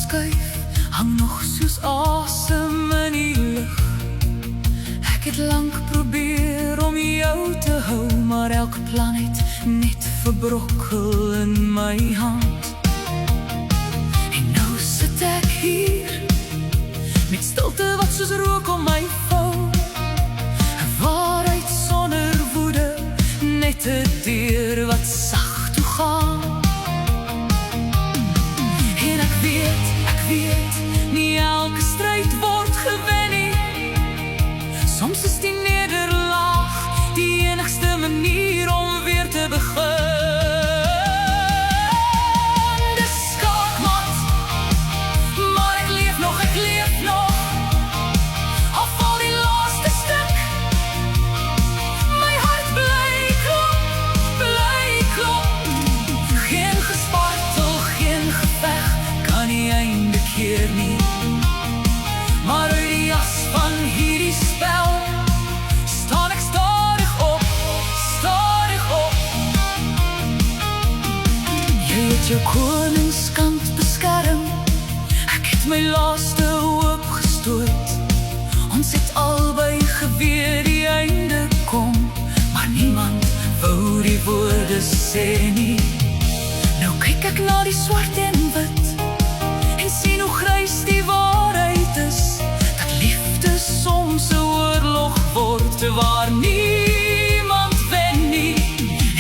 skuif, hang nog soos asem in die lug. Ek het lank probeer om jou te hou, maar elke plan het net verbrokkel in my hand. En nou sit ek hier, met stilte wat soos rook om my vou. 'n waarheid sonder woede, net 'n deur wat sag toe gaan. En ek weet, nie elke stryd word gewen nie. Soms is die nederlaag die enigste manier om weer te begin. Dis skaakmat, maar ek leef nog. Al val die laaste stuk, my hart bly klop. Geen gespartel, geen geveg, kan nie einde keer nie. Maar uit die jas van hierdie spel staan ek stadig op. Jy het jou koningskant beskerm, ek het my laaste hoop gestoot. Ons het albei geweet die einde kom, maar niemand wou die woorde sê nie. Nou kyk ek na die swart en wit en sien hoe grys die waarheid is, dat liefde soms 'n oorlog word waar niemand wen nie.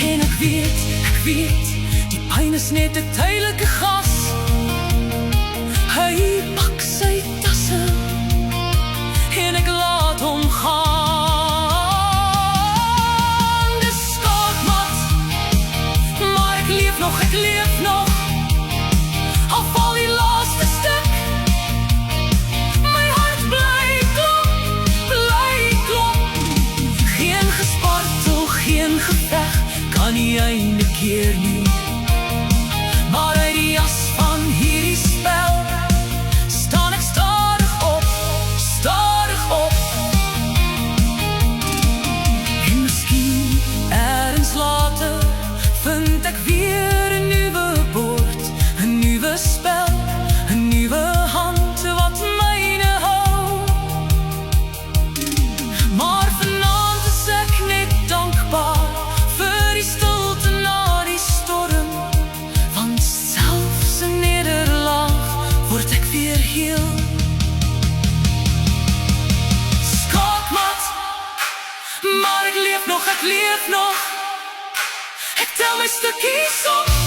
En ek weet, die pyn is net 'n tydelike gas. Hy pak sy tasse en ek laat hom gaan. Dis skaakmat, maar ek leef nog. Al val die laaste stuk, my hart bly klop. Geen gespartel, geen geveg, kan nie einde keer nie. Maar uit die jas van hierdie spel staan ek stadig op. En miskien ergens later vind ek weer 'n nuwe bord, 'n nuwe spel, 'n nuwe hand wat myne hou. Maar vanaand is ek net dankbaar vir die stilte na die storm, want selfs 'n nederlaag word ek weer heel. Skaakmat, maar ek leef nog. Ek tel my stukkies op.